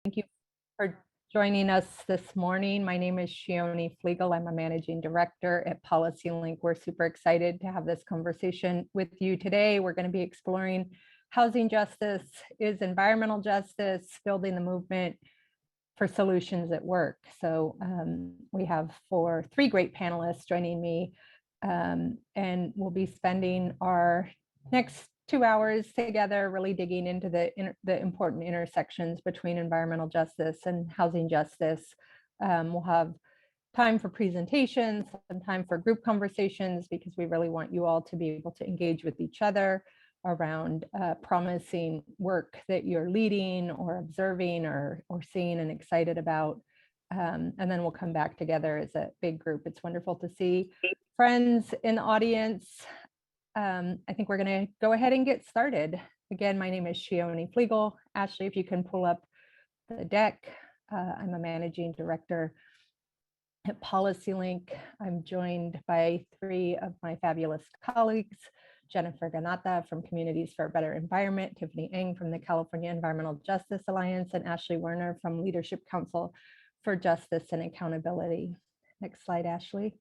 Thank you for joining us this morning. My name is Shioni Flegel. I'm a managing director at PolicyLink. We're super excited to have this conversation with you today. We're going to be exploring housing justice, is environmental justice, building the movement for solutions at work. So we have three great panelists joining me, and we'll be spending our next 2 hours together, really digging into the important intersections between environmental justice and housing justice. We'll have time for presentations, some time for group conversations, because we really want you all to be able to engage with each other around promising work that you're leading or observing or seeing and excited about. And then we'll come back together as a big group. It's wonderful to see friends in the audience. I think we're going to go ahead and get started. Again, my name is Shioni Flegel. Ashley, if you can pull up the deck. I'm a managing director at PolicyLink. I'm joined by three of my fabulous colleagues: Jennifer Gennada from Communities for a Better Environment, Tiffany Eng from the California Environmental Justice Alliance, and Ashley Werner from Leadership Council for Justice and Accountability. Next slide, Ashley.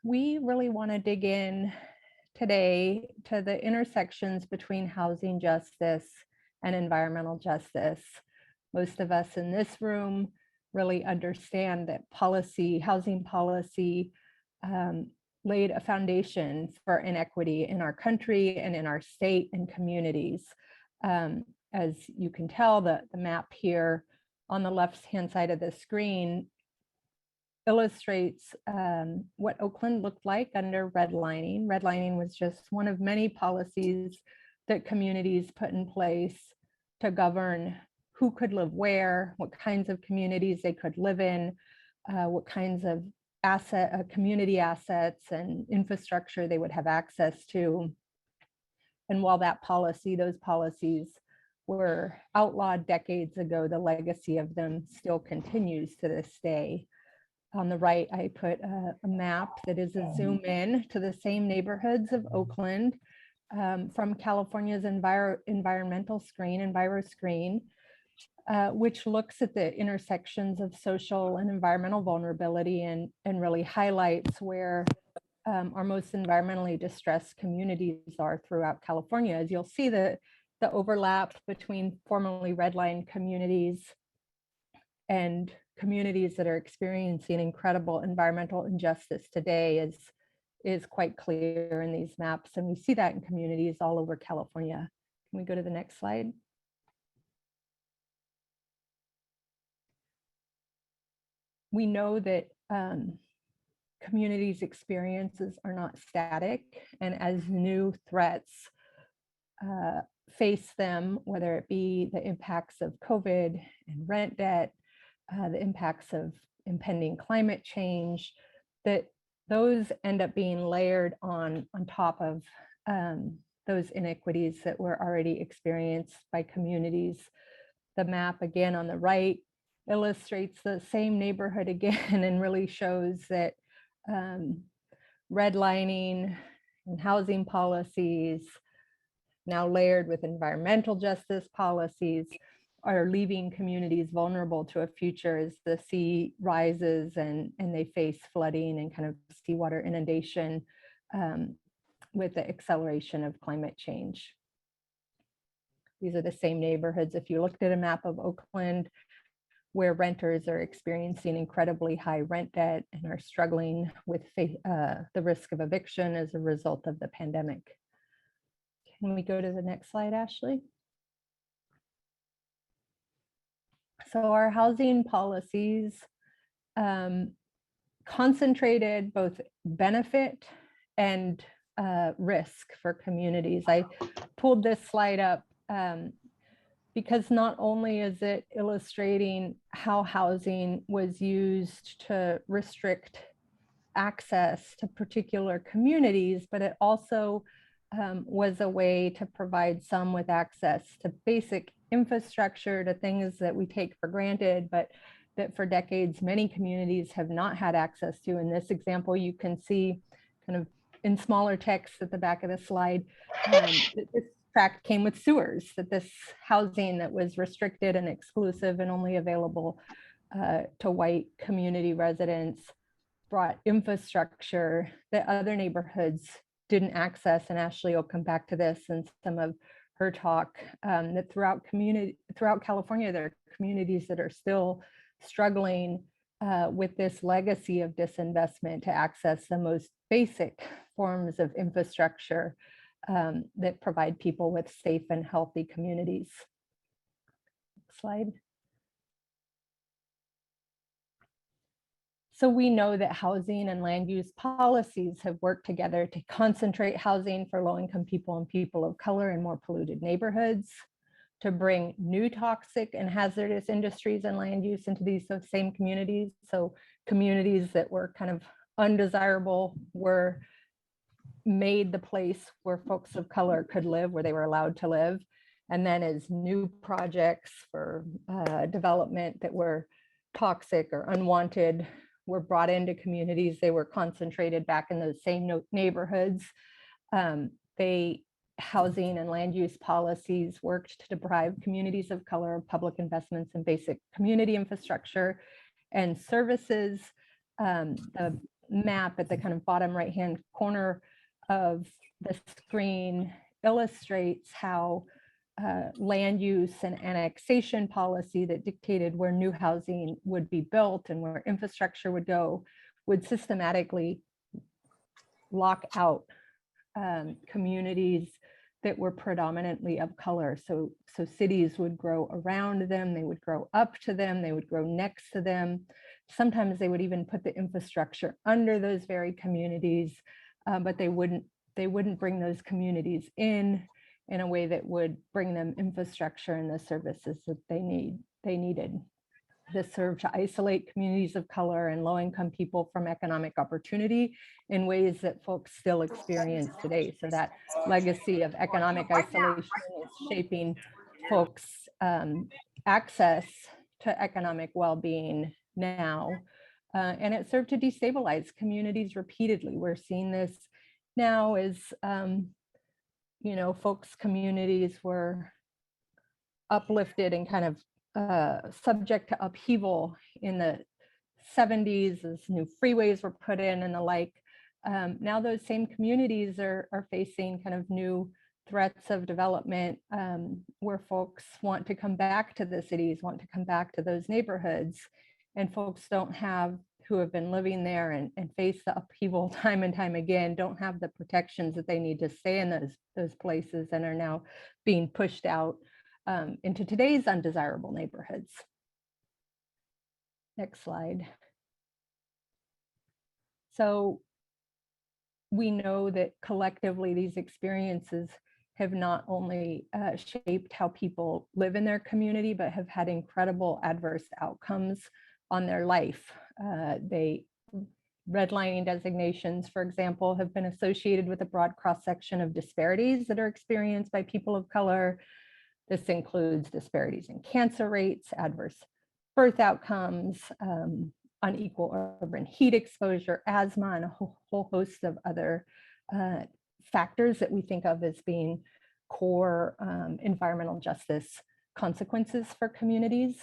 We really want to dig in today to the intersections between housing justice and environmental justice. Most of us in this room really understand that housing policy laid a foundation for inequity in our country and in our state and communities. As you can tell, the map here on the left-hand side of the screen illustrates what Oakland looked like under redlining. Redlining was just one of many policies that communities put in place to govern who could live where, what kinds of communities they could live in, what kinds of community assets and infrastructure they would have access to. And while those policies were outlawed decades ago, the legacy of them still continues to this day. On the right, I put a map that is a zoom in to the same neighborhoods of Oakland from California's environmental screen, EnviroScreen, which looks at the intersections of social and environmental vulnerability and really highlights where our most environmentally distressed communities are throughout California. As you'll see, the overlap between formerly redlined communities and communities that are experiencing incredible environmental injustice today is quite clear in these maps. And we see that in communities all over California. Can we go to the next slide? We know that communities' experiences are not static, and as new threats face them, whether it be the impacts of COVID and rent debt, the impacts of impending climate change, that those end up being layered on top of those inequities that were already experienced by communities. The map again on the right illustrates the same neighborhood again and really shows that redlining and housing policies, now layered with environmental justice policies, are leaving communities vulnerable to a future as the sea rises and they face flooding and kind of seawater inundation with the acceleration of climate change. These are the same neighborhoods. If you looked at a map of Oakland, where renters are experiencing incredibly high rent debt and are struggling with the risk of eviction as a result of the pandemic. Can we go to the next slide, Ashley? So our housing policies concentrated both benefit and risk for communities. I pulled this slide up because not only is it illustrating how housing was used to restrict access to particular communities, but it also was a way to provide some with access to basic infrastructure, to things that we take for granted, but that for decades, many communities have not had access to. In this example, you can see kind of in smaller text at the back of the slide, this tract came with sewers, that this housing that was restricted and exclusive and only available to white community residents brought infrastructure that other neighborhoods didn't access. And Ashley will come back to this in some of her talk, that throughout California, there are communities that are still struggling with this legacy of disinvestment to access the most basic forms of infrastructure that provide people with safe and healthy communities. Next slide. So we know that housing and land use policies have worked together to concentrate housing for low-income people and people of color in more polluted neighborhoods, to bring new toxic and hazardous industries and land use into these same communities. So communities that were kind of undesirable were made the place where folks of color could live, where they were allowed to live. And then as new projects for development that were toxic or unwanted were brought into communities, they were concentrated back in those same neighborhoods. Housing and land use policies worked to deprive communities of color of public investments in basic community infrastructure and services. The map at the kind of bottom right-hand corner of the screen illustrates how land use and annexation policy that dictated where new housing would be built and where infrastructure would go would systematically lock out communities that were predominantly of color. So cities would grow around them, they would grow up to them, they would grow next to them. Sometimes they would even put the infrastructure under those very communities, but they wouldn't bring those communities in a way that would bring them infrastructure and the services that they needed. This served to isolate communities of color and low-income people from economic opportunity in ways that folks still experience today. So that legacy of economic isolation is shaping folks' access to economic well-being now. And it served to destabilize communities repeatedly. We're seeing this now as, folks' communities were uplifted and kind of subject to upheaval in the 70s as new freeways were put in and the like. Now those same communities are facing kind of new threats of development, where folks want to come back to the cities, want to come back to those neighborhoods, and folks who have been living there and face the upheaval time and time again, don't have the protections that they need to stay in those places and are now being pushed out into today's undesirable neighborhoods. Next slide. So we know that collectively these experiences have not only shaped how people live in their community, but have had incredible adverse outcomes on their life. Redlining designations, for example, have been associated with a broad cross-section of disparities that are experienced by people of color. This includes disparities in cancer rates, adverse birth outcomes, unequal urban heat exposure, asthma, and a whole host of other factors that we think of as being core environmental justice consequences for communities.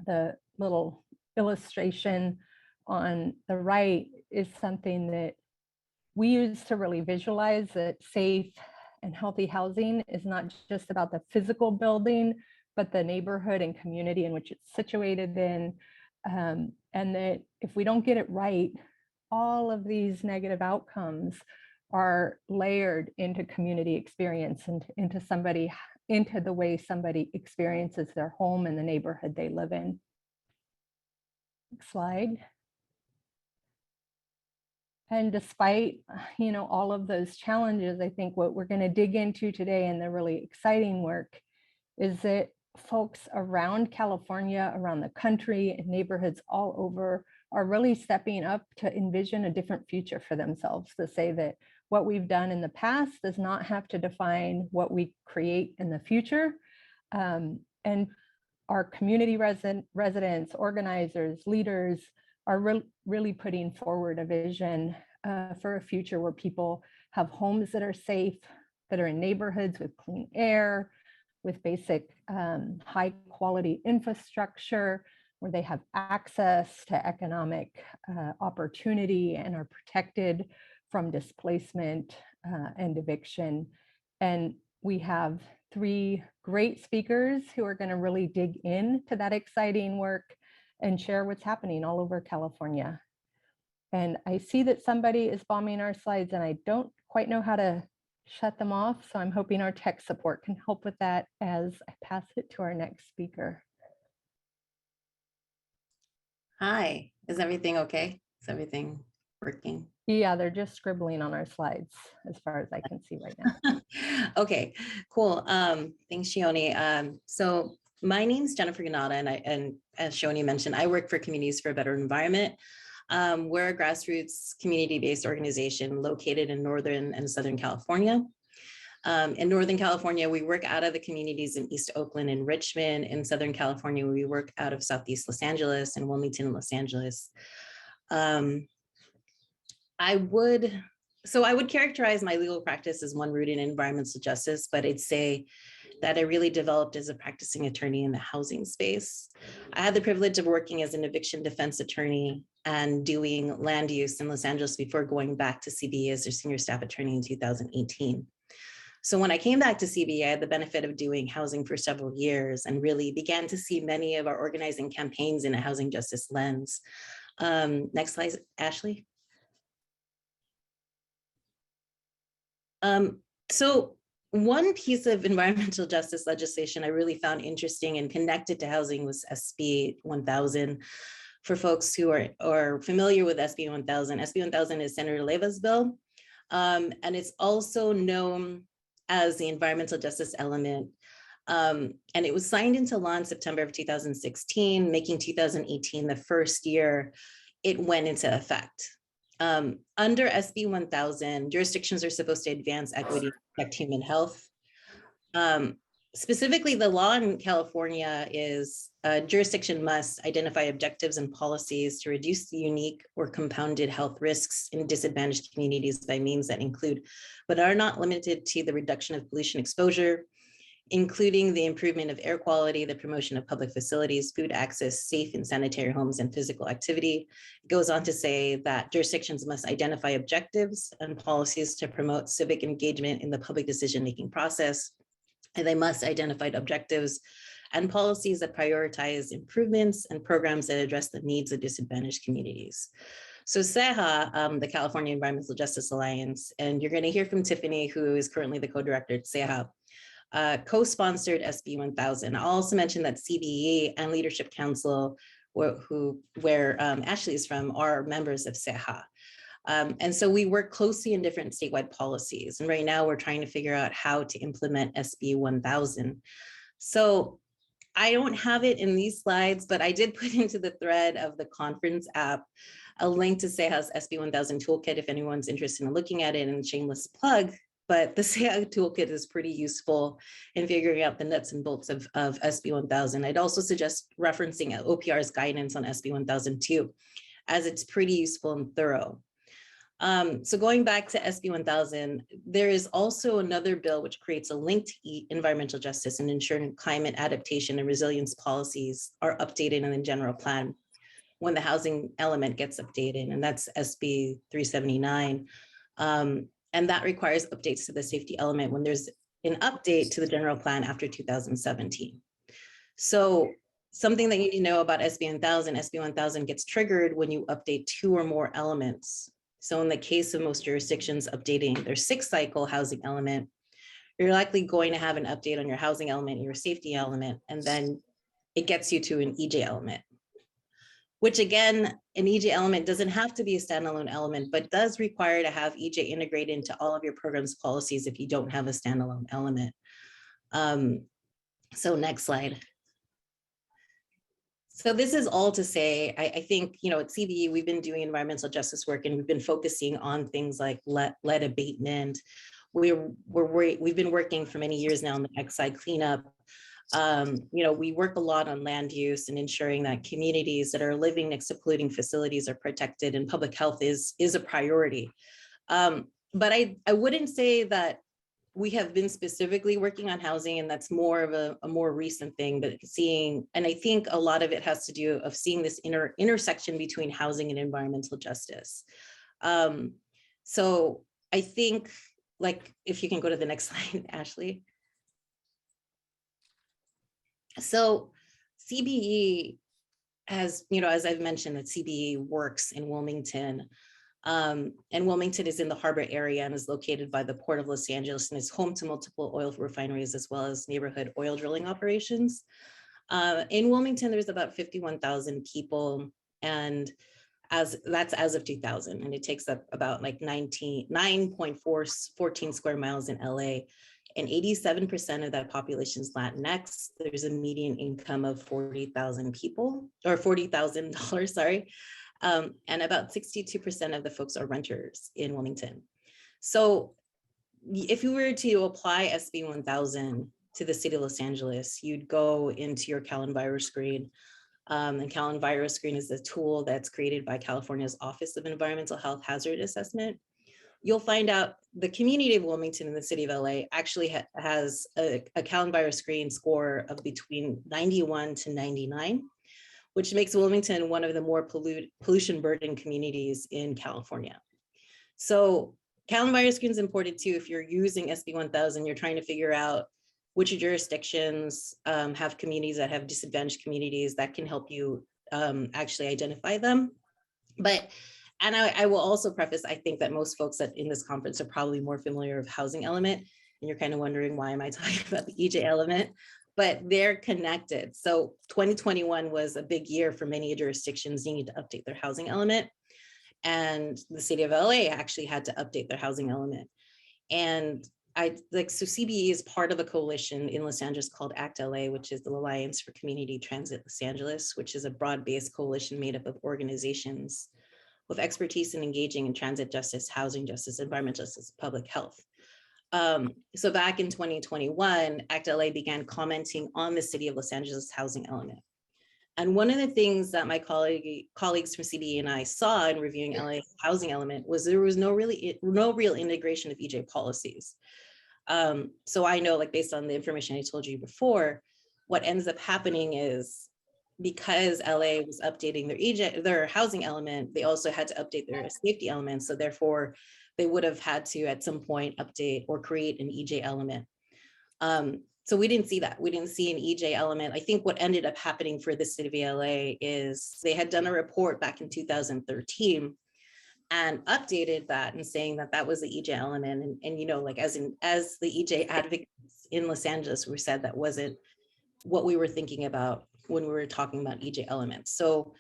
The little illustration on the right is something that we use to really visualize that safe and healthy housing is not just about the physical building, but the neighborhood and community in which it's situated in. And that if we don't get it right, all of these negative outcomes are layered into community experience and into the way somebody experiences their home and the neighborhood they live in. Next slide. And despite, all of those challenges, I think what we're going to dig into today and the really exciting work is that folks around California, around the country, and neighborhoods all over are really stepping up to envision a different future for themselves, to say that what we've done in the past does not have to define what we create in the future. And our community residents, organizers, leaders are really putting forward a vision for a future where people have homes that are safe, that are in neighborhoods with clean air, with basic high quality infrastructure, where they have access to economic opportunity and are protected from displacement and eviction. And we have 3 great speakers who are going to really dig into that exciting work and share what's happening all over California. And I see that somebody is bombing our slides and I don't quite know how to shut them off. So I'm hoping our tech support can help with that as I pass it to our next speaker. Hi, is everything okay? Is everything working? Yeah, they're just scribbling on our slides as far as I can see right now. Okay, cool. Thanks, Shioni. So my name is Jennifer Gennada, and as Shioni mentioned, I work for Communities for a Better Environment. We're a grassroots community-based organization located in Northern and Southern California. In Northern California, we work out of the communities in East Oakland and Richmond. In Southern California, we work out of Southeast Los Angeles and Wilmington, Los Angeles. I would characterize my legal practice as one rooted in environmental justice, but I'd say that I really developed as a practicing attorney in the housing space. I had the privilege of working as an eviction defense attorney and doing land use in Los Angeles before going back to CBA as their senior staff attorney in 2018. So when I came back to CBA, I had the benefit of doing housing for several years and really began to see many of our organizing campaigns in a housing justice lens. Next slide, Ashley. So one piece of environmental justice legislation I really found interesting and connected to housing was SB 1000. For folks who are familiar with SB 1000, SB 1000 is Senator Leva's bill, and it's also known as the environmental justice element. And it was signed into law in September of 2016, making 2018 the first year it went into effect. Under SB 1000, jurisdictions are supposed to advance equity and protect human health. Specifically, the law in California is a jurisdiction must identify objectives and policies to reduce the unique or compounded health risks in disadvantaged communities by means that include, but are not limited to, the reduction of pollution exposure, including the improvement of air quality, the promotion of public facilities, food access, safe and sanitary homes, and physical activity. It goes on to say that jurisdictions must identify objectives and policies to promote civic engagement in the public decision-making process, and they must identify objectives and policies that prioritize improvements and programs that address the needs of disadvantaged communities. So CEJA, the California Environmental Justice Alliance, and you're going to hear from Tiffany, who is currently the co-director at CEJA, co-sponsored SB 1000. I'll also mention that CBE and Leadership Council, where Ashley is from, are members of CEJA. And so we work closely in different statewide policies. And right now we're trying to figure out how to implement SB 1000. So I don't have it in these slides, but I did put into the thread of the conference app a link to CEJA's SB 1000 toolkit if anyone's interested in looking at it, and shameless plug. But the CEJA toolkit is pretty useful in figuring out the nuts and bolts of SB 1000. I'd also suggest referencing OPR's guidance on SB 1000 too, as it's pretty useful and thorough. So going back to SB 1000, there is also another bill which creates a link to environmental justice and ensuring climate adaptation and resilience policies are updated in the general plan when the housing element gets updated, and that's SB 379. And that requires updates to the safety element when there's an update to the general plan after 2017. So something that you need to know about SB 1000 gets triggered when you update 2 or more elements. So in the case of most jurisdictions updating their 6th cycle housing element, you're likely going to have an update on your housing element and your safety element, and then it gets you to an EJ element, which again, an EJ element doesn't have to be a standalone element, but does require to have EJ integrated into all of your program's policies if you don't have a standalone element. So next slide. So this is all to say, I think, you know, at CBE, we've been doing environmental justice work and we've been focusing on things like lead abatement. We've been working for many years now on the Exide cleanup. You know, we work a lot on land use and ensuring that communities that are living next to polluting facilities are protected, and public health is a priority. But I wouldn't say that we have been specifically working on housing, and that's more of a more recent thing, but seeing, and I think a lot of it has to do of seeing this intersection between housing and environmental justice. So I think, like, if you can go to the next slide, Ashley. So CBE has, as I've mentioned, that CBE works in Wilmington. And Wilmington is in the harbor area and is located by the Port of Los Angeles and is home to multiple oil refineries as well as neighborhood oil drilling operations. In Wilmington, there's about 51,000 people, and that's as of 2000, and it takes up about like 9.14 square miles in LA, and 87% of that population is Latinx. There's a median income of 40,000 people, or $40,000, sorry. And about 62% of the folks are renters in Wilmington. So if you were to apply SB 1000 to the city of Los Angeles, you'd go into your CalEnviro screen. And CalEnviro screen is a tool that's created by California's Office of Environmental Health Hazard Assessment. You'll find out the community of Wilmington in the city of LA actually has a CalEnviro screen score of between 91 to 99, which makes Wilmington one of the more pollution burdened communities in California. So CalEnviro screen is important too. If you're using SB 1000, you're trying to figure out which jurisdictions have communities that have disadvantaged communities, that can help you actually identify them. And I will also preface, I think that most folks that in this conference are probably more familiar with housing element, and you're kind of wondering, why am I talking about the EJ element? But they're connected. So 2021 was a big year for many jurisdictions needing to update their housing element. And the city of LA actually had to update their housing element. And so CBE is part of a coalition in Los Angeles called ACT LA, which is the Alliance for Community Transit Los Angeles, which is a broad-based coalition made up of organizations with expertise in engaging in transit justice, housing justice, environmental justice, public health. So back in 2021, ACT LA began commenting on the city of Los Angeles housing element. And one of the things that my colleagues from CBE and I saw in reviewing LA housing element was there was no real integration of EJ policies. So I know, like, based on the information I told you before, what ends up happening is, because LA was updating their housing element, they also had to update their safety elements. So therefore, they would have had to at some point update or create an EJ element. So we didn't see that. We didn't see an EJ element. I think what ended up happening for the city of LA is they had done a report back in 2013 and updated that and saying that that was the EJ element. And like, as the EJ advocates in Los Angeles, we said that wasn't what we were thinking about when we were talking about EJ elements. So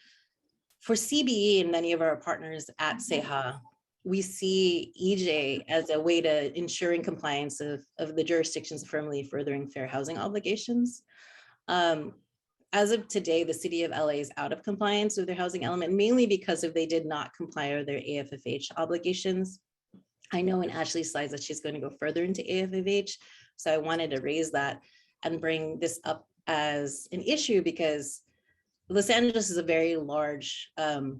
for CBE and many of our partners at CEJA, we see EJ as a way to ensuring compliance of the jurisdictions firmly furthering fair housing obligations. As of today, the city of LA is out of compliance with their housing element, mainly because they did not comply with their AFFH obligations. I know in Ashley's slides that she's going to go further into AFFH, so I wanted to raise that and bring this up as an issue, because Los Angeles is a very large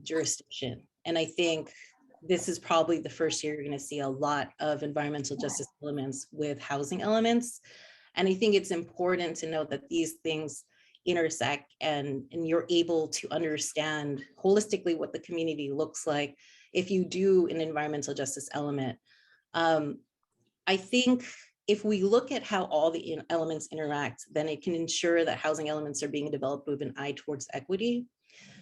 jurisdiction. And I think this is probably the first year you're going to see a lot of environmental justice elements with housing elements. And I think it's important to note that these things intersect, and you're able to understand holistically what the community looks like if you do an environmental justice element. I think if we look at how all the elements interact, then it can ensure that housing elements are being developed with an eye towards equity.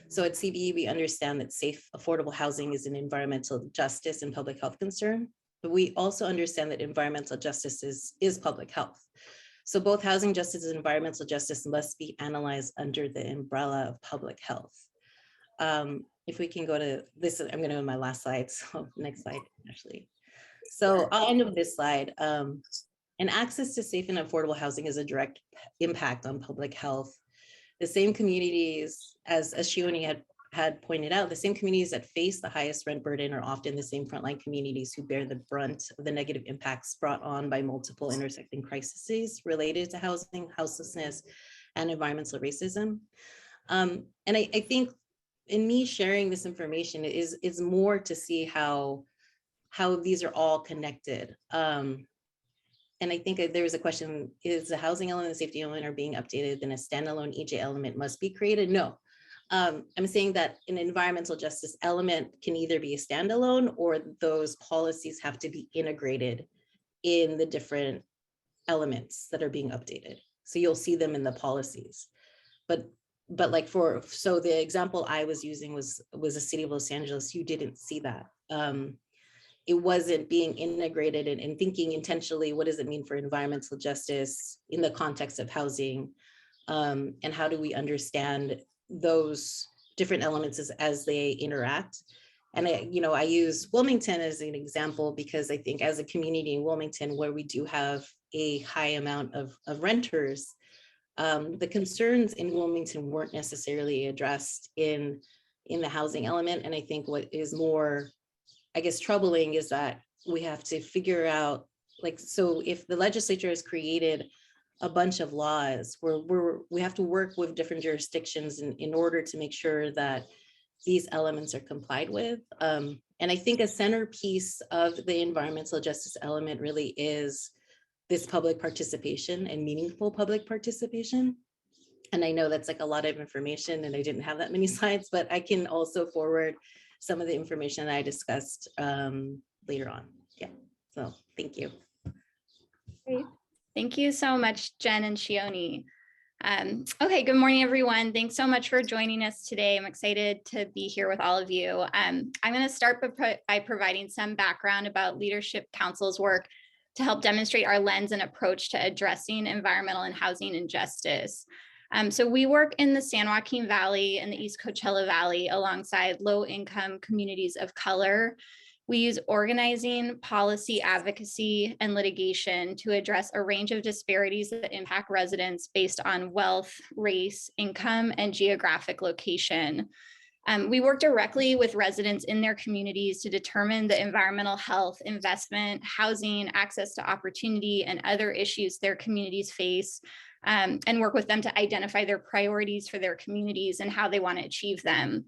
So at CBE, we understand that safe, affordable housing is an environmental justice and public health concern, but we also understand that environmental justice is public health. So both housing justice and environmental justice must be analyzed under the umbrella of public health. If we can go to this, I'm going to go to my last slide. So next slide, Ashley. So I'll end with this slide. And access to safe and affordable housing is a direct impact on public health. The same communities, as Shioni had pointed out, the same communities that face the highest rent burden are often the same frontline communities who bear the brunt of the negative impacts brought on by multiple intersecting crises related to housing, houselessness, and environmental racism. And I think in me sharing this information is more to see how these are all connected. and I think there was a question, is the housing element and the safety element are being updated, then a standalone EJ element must be created? No. I'm saying that an environmental justice element can either be a standalone or those policies have to be integrated in the different elements that are being updated. So you'll see them in the policies. But like so the example I was using was the city of Los Angeles. You didn't see that. It wasn't being integrated and thinking intentionally, what does it mean for environmental justice in the context of housing? And how do we understand those different elements as they interact? And I use Wilmington as an example because I think as a community in Wilmington, where we do have a high amount of renters, the concerns in Wilmington weren't necessarily addressed in the housing element. And I think what is more, I guess, troubling is that we have to figure out, like, so if the legislature has created a bunch of laws where we have to work with different jurisdictions in order to make sure that these elements are complied with. And I think a centerpiece of the environmental justice element really is this public participation and meaningful public participation. And I know that's like a lot of information and I didn't have that many slides, but I can also forward some of the information that I discussed later on. Yeah, so thank you. Great. Thank you so much, Jen and Shioni. Okay, good morning, everyone. Thanks so much for joining us today. I'm excited to be here with all of you. I'm going to start by providing some background about Leadership Council's work to help demonstrate our lens and approach to addressing environmental and housing injustice. So we work in the San Joaquin Valley and the East Coachella Valley alongside low-income communities of color. We use organizing, policy advocacy, and litigation to address a range of disparities that impact residents based on wealth, race, income, and geographic location. We work directly with residents in their communities to determine the environmental health, investment, housing, access to opportunity, and other issues their communities face, and work with them to identify their priorities for their communities and how they want to achieve them.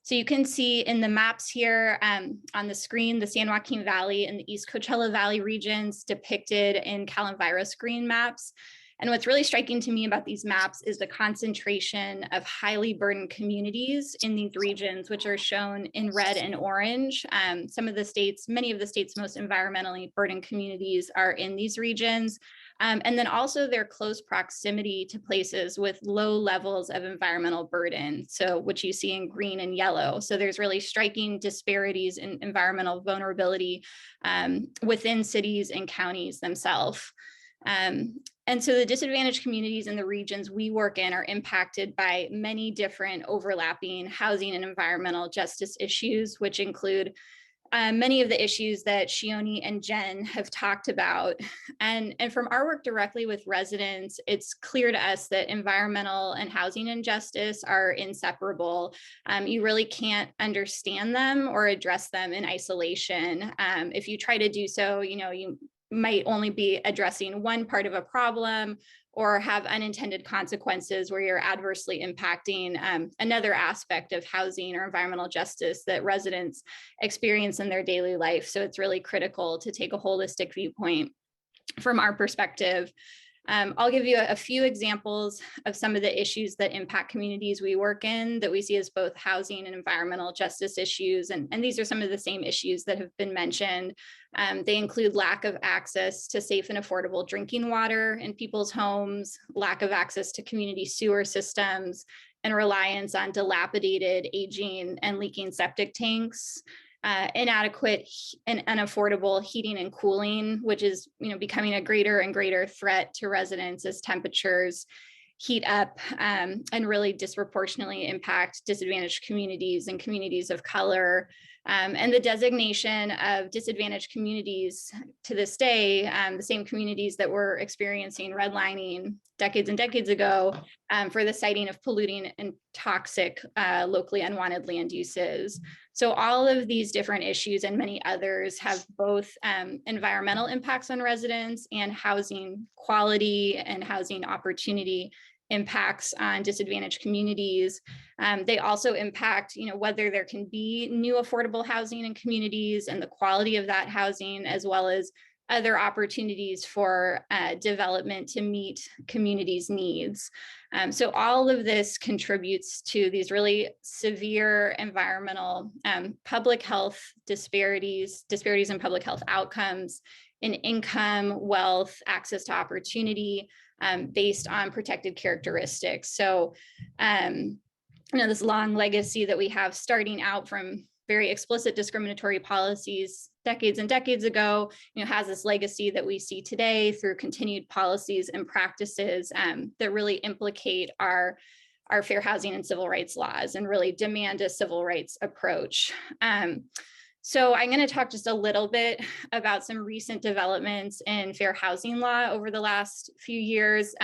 So you can see in the maps here on the screen, the San Joaquin Valley and the East Coachella Valley regions depicted in Calanvirus green maps. And what's really striking to me about these maps is the concentration of highly burdened communities in these regions, which are shown in red and orange. Many of the state's most environmentally burdened communities are in these regions. And then also their close proximity to places with low levels of environmental burden, so which you see in green and yellow. So there's really striking disparities in environmental vulnerability within cities and counties themselves. And so the disadvantaged communities in the regions we work in are impacted by many different overlapping housing and environmental justice issues, which include many of the issues that Shioni and Jen have talked about. And from our work directly with residents, it's clear to us that environmental and housing injustice are inseparable. You really can't understand them or address them in isolation. If you try to do so, you might only be addressing one part of a problem or have unintended consequences where you're adversely impacting another aspect of housing or environmental justice that residents experience in their daily life. So it's really critical to take a holistic viewpoint from our perspective. I'll give you a few examples of some of the issues that impact communities we work in that we see as both housing and environmental justice issues. And these are some of the same issues that have been mentioned. They include lack of access to safe and affordable drinking water in people's homes, lack of access to community sewer systems, and reliance on dilapidated, aging, and leaking septic tanks. Inadequate and unaffordable heating and cooling, which is becoming a greater and greater threat to residents as temperatures heat up and really disproportionately impact disadvantaged communities and communities of color. And the designation of disadvantaged communities to this day, the same communities that were experiencing redlining decades and decades ago for the siting of polluting and toxic locally unwanted land uses. So all of these different issues and many others have both environmental impacts on residents and housing quality and housing opportunity impacts on disadvantaged communities. They also impact, whether there can be new affordable housing in communities and the quality of that housing, as well as other opportunities for development to meet communities' needs. So all of this contributes to these really severe environmental public health disparities in public health outcomes, in income, wealth, access to opportunity, based on protected characteristics. So, this long legacy that we have starting out from very explicit discriminatory policies decades and decades ago, has this legacy that we see today through continued policies and practices that really implicate our fair housing and civil rights laws and really demand a civil rights approach. So I'm going to talk just a little bit about some recent developments in fair housing law over the last few years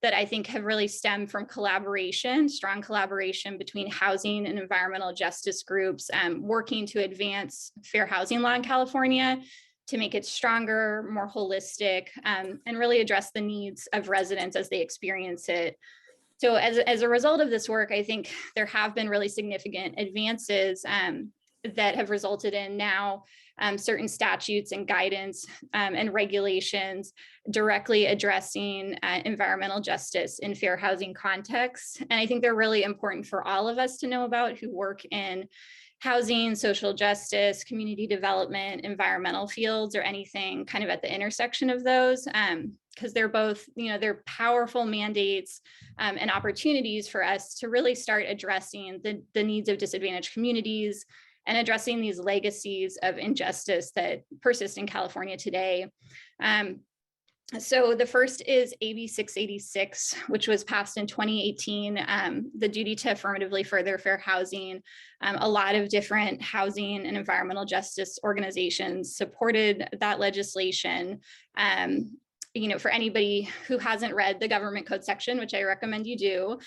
that I think have really stemmed from collaboration, strong collaboration between housing and environmental justice groups working to advance fair housing law in California to make it stronger, more holistic, and really address the needs of residents as they experience it. So as a result of this work, I think there have been really significant advances that have resulted in now certain statutes and guidance and regulations directly addressing environmental justice in fair housing contexts. And I think they're really important for all of us to know about who work in housing, social justice, community development, environmental fields, or anything kind of at the intersection of those, because they're both, they're powerful mandates and opportunities for us to really start addressing the needs of disadvantaged communities and addressing these legacies of injustice that persist in California today. So the first is AB 686, which was passed in 2018, the duty to affirmatively further fair housing. A lot of different housing and environmental justice organizations supported that legislation. For anybody who hasn't read the government code section, which I recommend you do,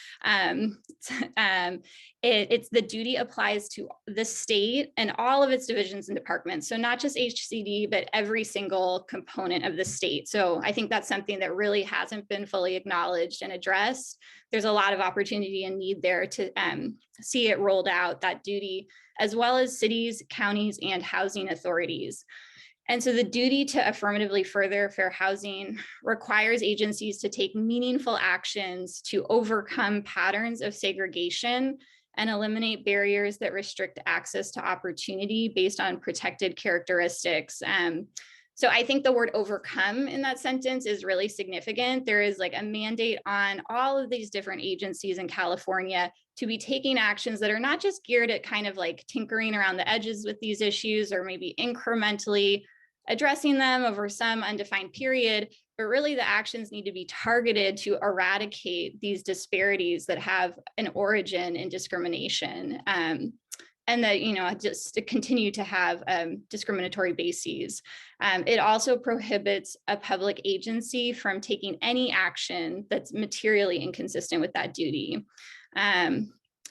it's the duty applies to the state and all of its divisions and departments. So not just HCD, but every single component of the state. So I think that's something that really hasn't been fully acknowledged and addressed. There's a lot of opportunity and need there to see it rolled out, that duty, as well as cities, counties, and housing authorities. And so the duty to affirmatively further fair housing requires agencies to take meaningful actions to overcome patterns of segregation and eliminate barriers that restrict access to opportunity based on protected characteristics. So I think the word overcome in that sentence is really significant. There is like a mandate on all of these different agencies in California to be taking actions that are not just geared at kind of like tinkering around the edges with these issues or maybe incrementally addressing them over some undefined period, but really the actions need to be targeted to eradicate these disparities that have an origin in discrimination. And that, just to continue to have discriminatory bases. It also prohibits a public agency from taking any action that's materially inconsistent with that duty.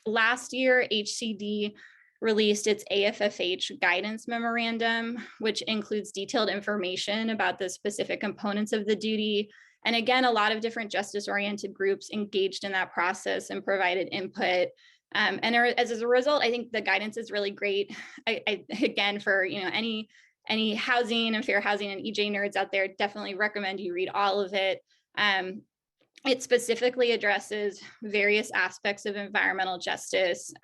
Last year, HCD released its AFFH guidance memorandum, which includes detailed information about the specific components of the duty. And again, a lot of different justice-oriented groups engaged in that process and provided input. And as a result, I think the guidance is really great. Again, for any housing and fair housing and EJ nerds out there, definitely recommend you read all of it. It specifically addresses various aspects of environmental justice.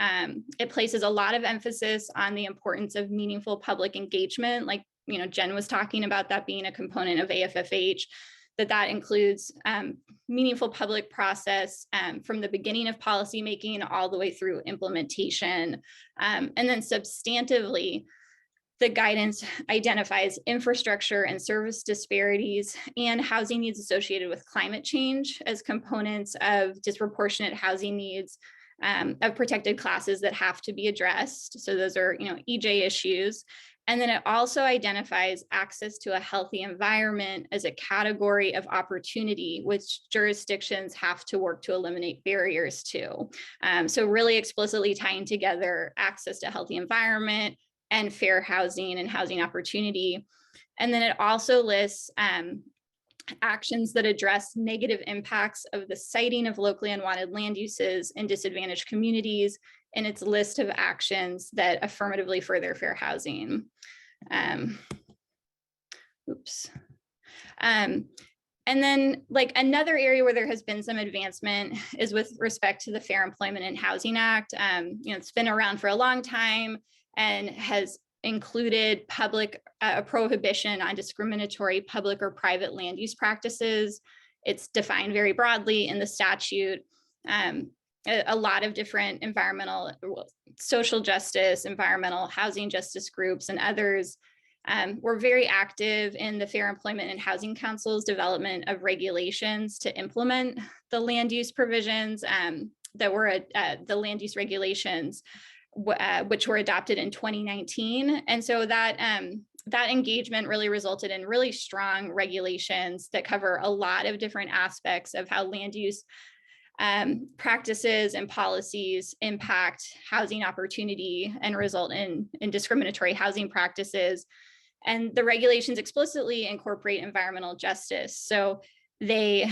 It places a lot of emphasis on the importance of meaningful public engagement, like Jen was talking about that being a component of AFFH. That includes meaningful public process from the beginning of policymaking all the way through implementation. And then substantively, the guidance identifies infrastructure and service disparities and housing needs associated with climate change as components of disproportionate housing needs of protected classes that have to be addressed. So those are, EJ issues. And then it also identifies access to a healthy environment as a category of opportunity, which jurisdictions have to work to eliminate barriers to. So really explicitly tying together access to a healthy environment and fair housing and housing opportunity. And then it also lists actions that address negative impacts of the siting of locally unwanted land uses in disadvantaged communities in its list of actions that affirmatively further fair housing. Oops. And then like another area where there has been some advancement is with respect to the Fair Employment and Housing Act. It's been around for a long time and has included public a prohibition on discriminatory public or private land use practices. It's defined very broadly in the statute. A lot of different environmental, social justice, environmental housing justice groups and others were very active in the Fair Employment and Housing Council's development of regulations to implement the land use provisions that were the land use regulations, which were adopted in 2019. And so that that engagement really resulted in really strong regulations that cover a lot of different aspects of how land use practices and policies impact housing opportunity and result in discriminatory housing practices. And the regulations explicitly incorporate environmental justice. So they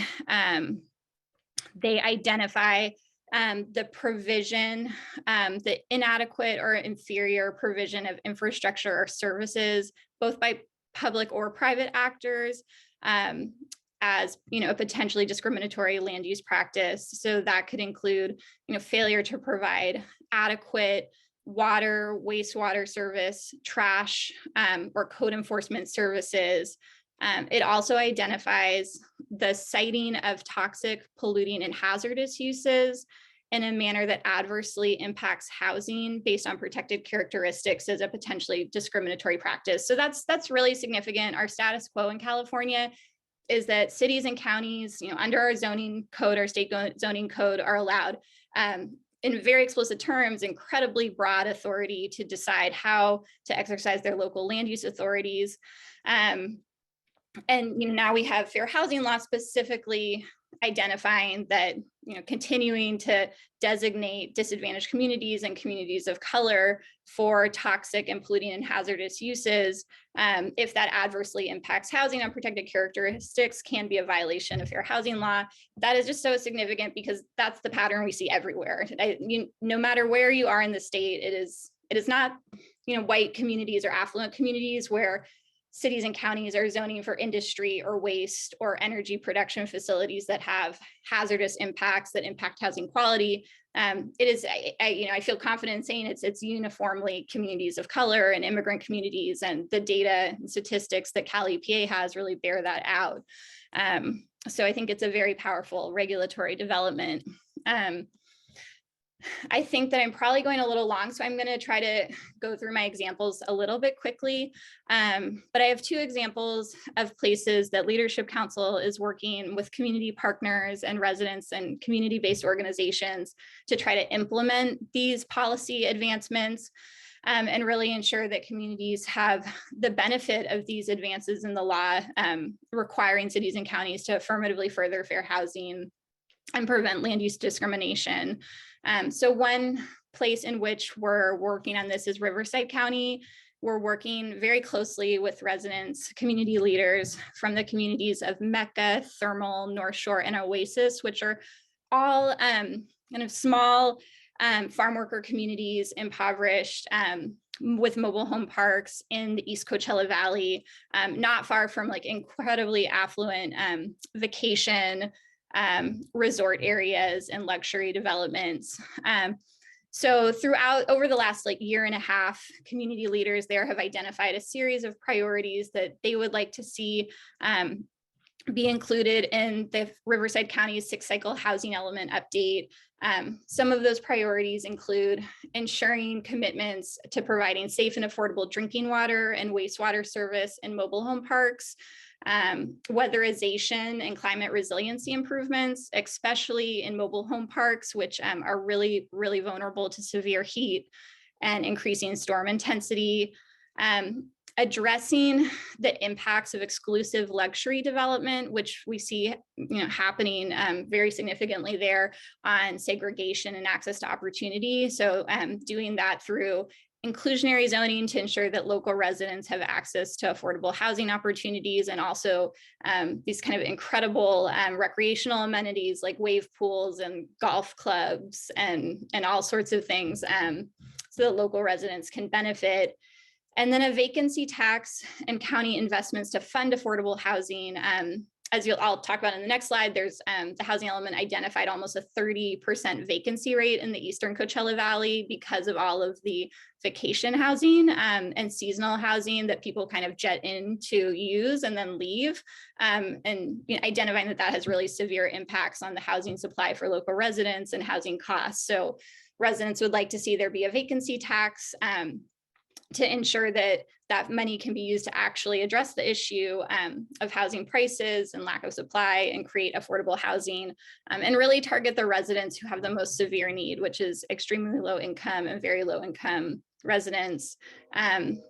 identify the provision, the inadequate or inferior provision of infrastructure or services, both by public or private actors, as a potentially discriminatory land use practice. So that could include failure to provide adequate water, wastewater service, trash, or code enforcement services. It also identifies the siting of toxic, polluting, and hazardous uses in a manner that adversely impacts housing based on protected characteristics as a potentially discriminatory practice. So that's really significant. Our status quo in California is that cities and counties, under our zoning code, our state zoning code, are allowed in very explicit terms, incredibly broad authority to decide how to exercise their local land use authorities. And now we have fair housing law specifically identifying that continuing to designate disadvantaged communities and communities of color for toxic and polluting and hazardous uses, if that adversely impacts housing on protected characteristics, can be a violation of fair housing law. That is just so significant because that's the pattern we see everywhere. No matter where you are in the state, it is not white communities or affluent communities where cities and counties are zoning for industry or waste or energy production facilities that have hazardous impacts that impact housing quality. It is, I feel confident in saying it's uniformly communities of color and immigrant communities, and the data and statistics that Cal EPA has really bear that out. So I think it's a very powerful regulatory development. I think that I'm probably going a little long, so I'm going to try to go through my examples a little bit quickly. But I have two examples of places that Leadership Council is working with community partners and residents and community-based organizations to try to implement these policy advancements and really ensure that communities have the benefit of these advances in the law, requiring cities and counties to affirmatively further fair housing and prevent land use discrimination. So one place in which we're working on this is Riverside County. We're working very closely with residents, community leaders from the communities of Mecca, Thermal, North Shore, and Oasis, which are all kind of small farm worker communities, impoverished, with mobile home parks in the East Coachella Valley, not far from like incredibly affluent vacation resort areas and luxury developments. So over the last year and a half, community leaders there have identified a series of priorities that they would like to see be included in the Riverside County's 6-cycle housing element update. Some of those priorities include ensuring commitments to providing safe and affordable drinking water and wastewater service in mobile home parks, weatherization and climate resiliency improvements, especially in mobile home parks, which are really, really vulnerable to severe heat and increasing storm intensity, addressing the impacts of exclusive luxury development, which we see happening very significantly there on segregation and access to opportunity. So doing that through inclusionary zoning to ensure that local residents have access to affordable housing opportunities, and also these kind of incredible recreational amenities like wave pools and golf clubs and all sorts of things so that local residents can benefit. And then a vacancy tax and county investments to fund affordable housing. As I'll talk about in the next slide, there's the housing element identified almost a 30% vacancy rate in the Eastern Coachella Valley because of all of the vacation housing and seasonal housing that people kind of jet in to use and then leave, and identifying that has really severe impacts on the housing supply for local residents and housing costs. So residents would like to see there be a vacancy tax to ensure that that money can be used to actually address the issue of housing prices and lack of supply and create affordable housing, and really target the residents who have the most severe need, which is extremely low income and very low income residents.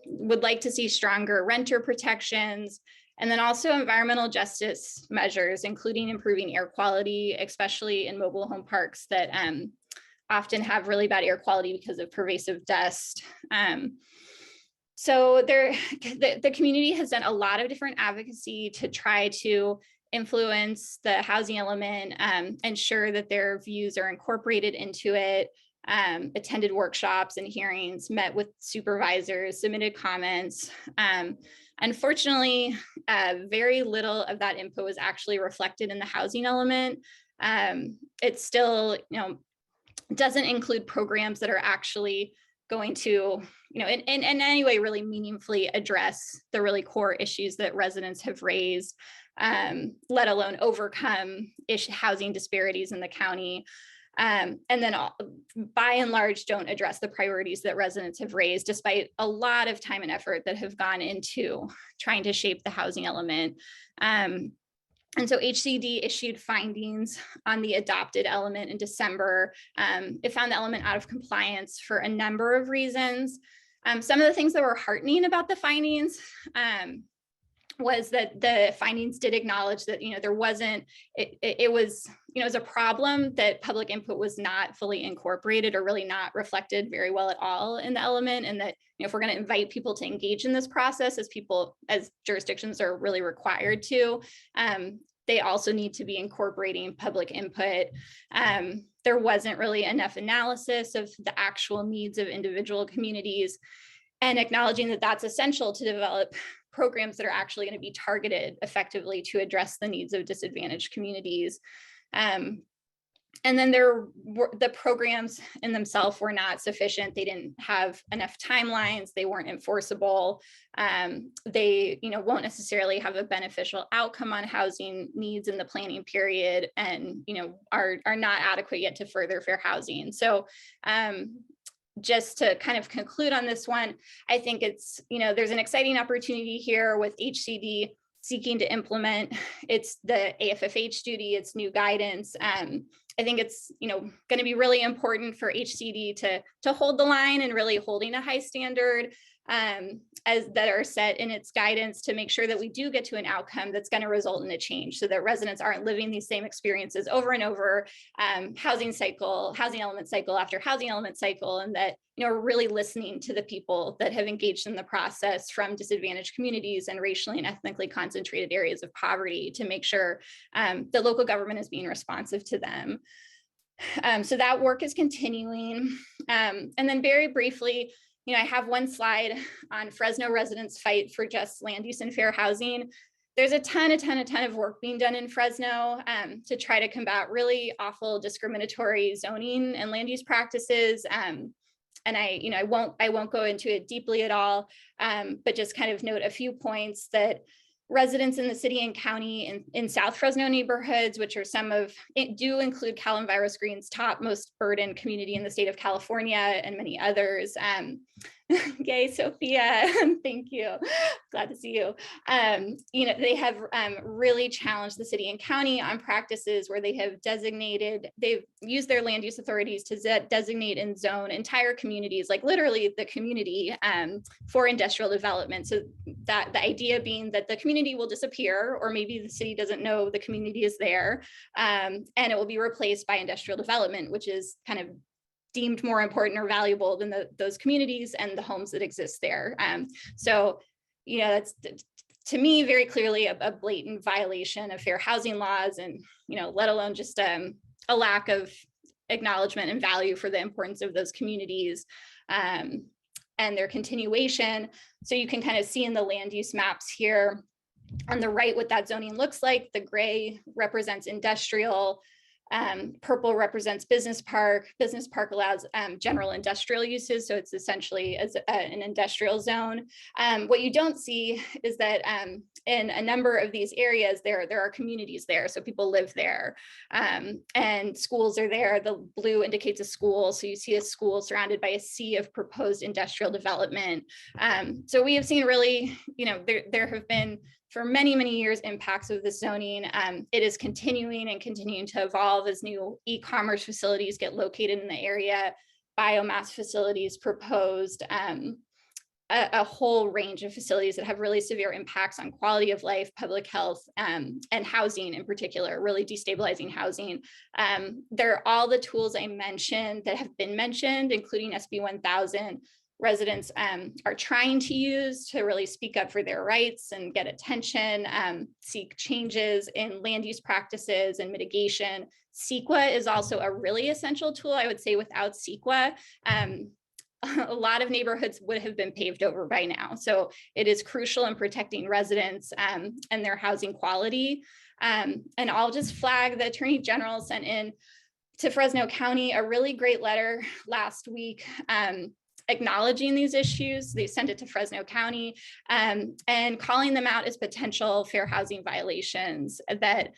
Would like to see stronger renter protections, and then also environmental justice measures, including improving air quality, especially in mobile home parks that often have really bad air quality because of pervasive dust. So the community has done a lot of different advocacy to try to influence the housing element, ensure that their views are incorporated into it, attended workshops and hearings, met with supervisors, submitted comments. Unfortunately, very little of that input was actually reflected in the housing element. It still, doesn't include programs that are actually going to, in any way really meaningfully address the really core issues that residents have raised, let alone overcome housing disparities in the county. And then by and large, don't address the priorities that residents have raised, despite a lot of time and effort that have gone into trying to shape the housing element. And so HCD issued findings on the adopted element in December. It found the element out of compliance for a number of reasons. Some of the things that were heartening about the findings was that the findings did acknowledge that, there wasn't, it was a problem that public input was not fully incorporated or really not reflected very well at all in the element. And that, if we're going to invite people to engage in this process as jurisdictions are really required to, they also need to be incorporating public input. There wasn't really enough analysis of the actual needs of individual communities, and acknowledging that that's essential to develop programs that are actually going to be targeted effectively to address the needs of disadvantaged communities. And then the programs in themselves were not sufficient. They didn't have enough timelines. They weren't enforceable. They, won't necessarily have a beneficial outcome on housing needs in the planning period, and, are not adequate yet to further fair housing. So just to kind of conclude on this one, I think it's, there's an exciting opportunity here with HCD seeking to implement the AFFH duty, its new guidance. I think it's, going to be really important for HCD to hold the line and really holding a high standard as that are set in its guidance to make sure that we do get to an outcome that's going to result in a change, so that residents aren't living these same experiences over and over, housing element cycle after housing element cycle, and that, we're really listening to the people that have engaged in the process from disadvantaged communities and racially and ethnically concentrated areas of poverty to make sure the local government is being responsive to them. So that work is continuing. And then very briefly, I have one slide on Fresno residents' fight for just land use and fair housing. There's a ton of work being done in Fresno to try to combat really awful discriminatory zoning and land use practices. And I won't go into it deeply at all, but just kind of note a few points that residents in the city and county in South Fresno neighborhoods, which are do include Cal and Virus Green's top most burdened community in the state of California, and many others. Yay, Sophia, thank you. Glad to see you. They have really challenged the city and county on practices where they've used their land use authorities to designate and zone entire communities, like literally the community, for industrial development. So that the idea being that the community will disappear, or maybe the city doesn't know the community is there, and it will be replaced by industrial development, which is kind of deemed more important or valuable than those communities and the homes that exist there. So, that's, to me, very clearly a blatant violation of fair housing laws, and, let alone just a lack of acknowledgement and value for the importance of those communities. and their continuation. So you can kind of see in the land use maps here on the right what that zoning looks like. The gray represents industrial, purple represents business park. Business park allows general industrial uses, so it's essentially as an industrial zone. What you don't see is that in a number of these areas, there are communities there, so people live there, and schools are there. The blue indicates a school, so you see a school surrounded by a sea of proposed industrial development. So we have seen really, there have been for many, many years impacts of the zoning. It is continuing to evolve as new e-commerce facilities get located in the area, biomass facilities proposed, a whole range of facilities that have really severe impacts on quality of life, public health, and housing in particular, really destabilizing housing. There are all the tools I mentioned that have been mentioned, including SB 1000. Residents are trying to use to really speak up for their rights and get attention, seek changes in land use practices and mitigation. CEQA is also a really essential tool. I would say without CEQA, a lot of neighborhoods would have been paved over by now. So it is crucial in protecting residents and their housing quality. And I'll just flag the Attorney General sent in to Fresno County a really great letter last week acknowledging these issues. They sent it to Fresno County and calling them out as potential fair housing violations that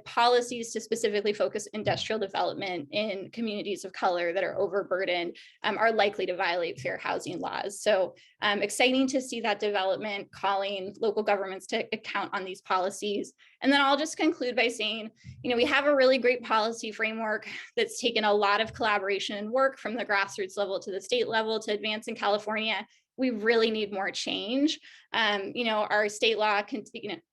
policies to specifically focus industrial development in communities of color that are overburdened are likely to violate fair housing laws. So exciting to see that development, calling local governments to account on these policies. And then I'll just conclude by saying, we have a really great policy framework that's taken a lot of collaboration and work from the grassroots level to the state level to advance in California. We really need more change. Our state law can,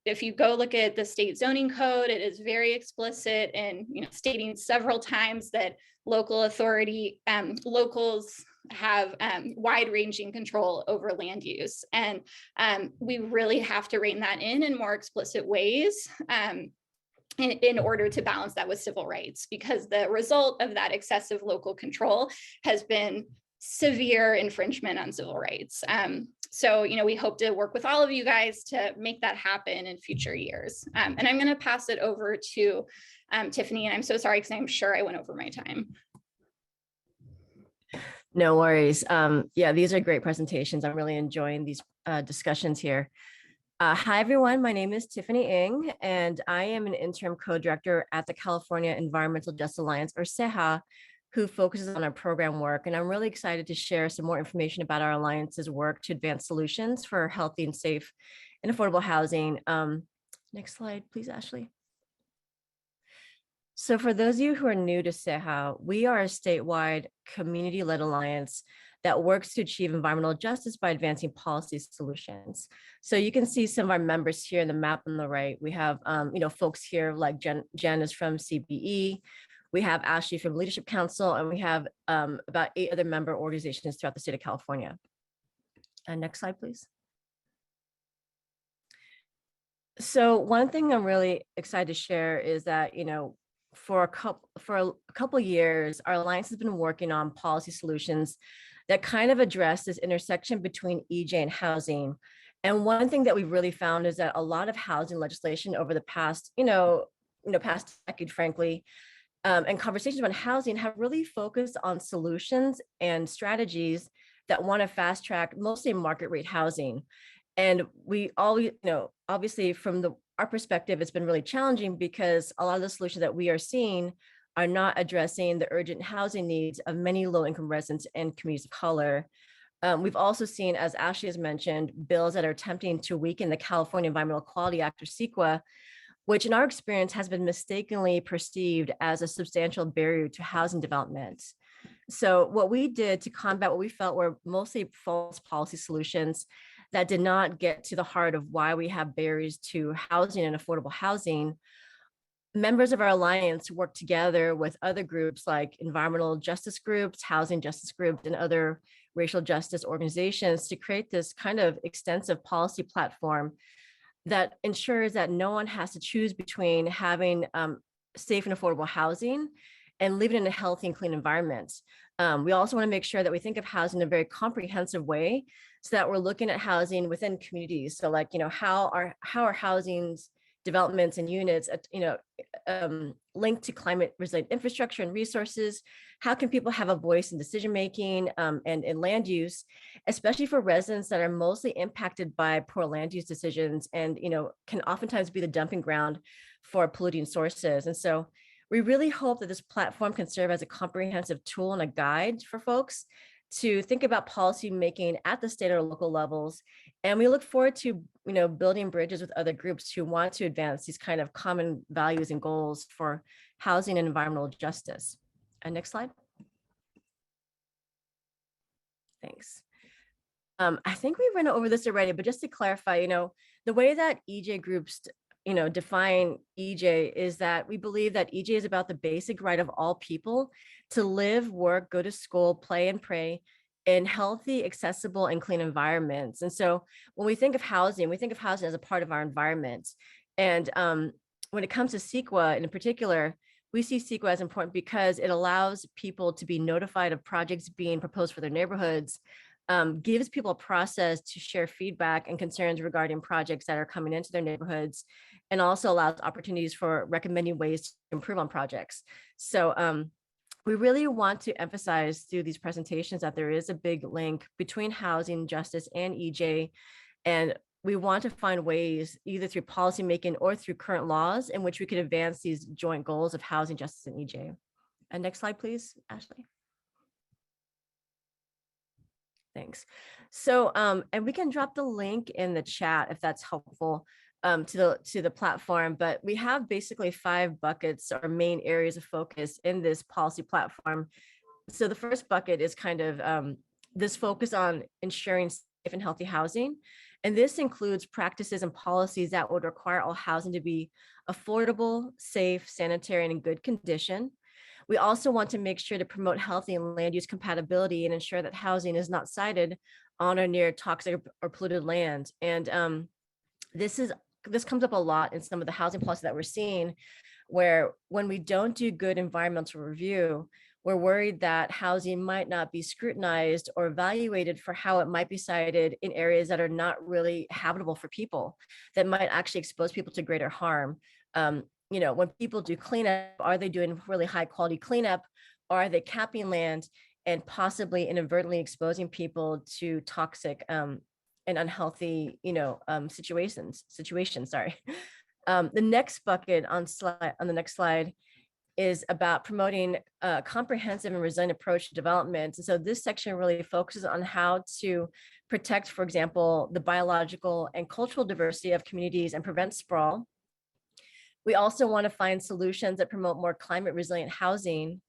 if you go look at the state zoning code, it is very explicit in, stating several times that local authority, locals have wide-ranging control over land use. And we really have to rein that in more explicit ways in order to balance that with civil rights, because the result of that excessive local control has been severe infringement on civil rights. So, we hope to work with all of you guys to make that happen in future years. And I'm going to pass it over to Tiffany, and I'm so sorry because I'm sure I went over my time. No worries. Yeah, these are great presentations. I'm really enjoying these discussions here. Hi, everyone. My name is Tiffany Ng, and I am an interim co-director at the California Environmental Justice Alliance, or CEJA, who focuses on our program work. And I'm really excited to share some more information about our alliance's work to advance solutions for healthy and safe and affordable housing. Next slide, please, Ashley. So for those of you who are new to CEJA, we are a statewide community-led alliance that works to achieve environmental justice by advancing policy solutions. So you can see some of our members here in the map on the right. We have, folks here like Jen is from CBE. We have Ashley from Leadership Council, and we have about 8 other member organizations throughout the state of California. Next slide, please. So one thing I'm really excited to share is that, for a couple of years, our alliance has been working on policy solutions that kind of address this intersection between EJ and housing. And one thing that we've really found is that a lot of housing legislation over the past, past decade, frankly, and conversations about housing have really focused on solutions and strategies that want to fast track mostly market rate housing. And we always, obviously from our perspective, it's been really challenging because a lot of the solutions that we are seeing are not addressing the urgent housing needs of many low-income residents and communities of color. We've also seen, as Ashley has mentioned, bills that are attempting to weaken the California Environmental Quality Act, or CEQA, which in our experience has been mistakenly perceived as a substantial barrier to housing development. So what we did to combat what we felt were mostly false policy solutions that did not get to the heart of why we have barriers to housing and affordable housing, members of our alliance work together with other groups like environmental justice groups, housing justice groups, and other racial justice organizations to create this kind of extensive policy platform that ensures that no one has to choose between having safe and affordable housing and living in a healthy and clean environment. We also want to make sure that we think of housing in a very comprehensive way, so that we're looking at housing within communities. So like, how are housing's developments and units, linked to climate resilient infrastructure and resources? How can people have a voice in decision making and in land use, especially for residents that are mostly impacted by poor land use decisions and can oftentimes be the dumping ground for polluting sources? And so we really hope that this platform can serve as a comprehensive tool and a guide for folks to think about policy making at the state or local levels. And we look forward to, building bridges with other groups who want to advance these kind of common values and goals for housing and environmental justice. And next slide. Thanks. I think we went over this already, but just to clarify, the way that EJ groups define EJ is that we believe that EJ is about the basic right of all people to live, work, go to school, play, and pray in healthy, accessible, and clean environments. And so when we think of housing, we think of housing as a part of our environment. And when it comes to CEQA in particular, we see CEQA as important because it allows people to be notified of projects being proposed for their neighborhoods, gives people a process to share feedback and concerns regarding projects that are coming into their neighborhoods, and also allows opportunities for recommending ways to improve on projects. So we really want to emphasize through these presentations that there is a big link between housing justice and EJ, and we want to find ways either through policymaking or through current laws in which we could advance these joint goals of housing justice and EJ. And next slide, please, Ashley. Thanks. So, and we can drop the link in the chat if that's helpful to the platform, but we have basically 5 buckets or main areas of focus in this policy platform. So the first bucket is kind of this focus on ensuring safe and healthy housing. And this includes practices and policies that would require all housing to be affordable, safe, sanitary, and in good condition. We also want to make sure to promote healthy and land use compatibility and ensure that housing is not sited on or near toxic or polluted land. And this comes up a lot in some of the housing policies that we're seeing, where when we don't do good environmental review, we're worried that housing might not be scrutinized or evaluated for how it might be sited in areas that are not really habitable for people, that might actually expose people to greater harm. When people do cleanup, are they doing really high quality cleanup, or are they capping land and possibly inadvertently exposing people to toxic and unhealthy, situations? Sorry. The next bucket on the next slide is about promoting a comprehensive and resilient approach to development. And so this section really focuses on how to protect, for example, the biological and cultural diversity of communities and prevent sprawl. We also want to find solutions that promote more climate resilient housing.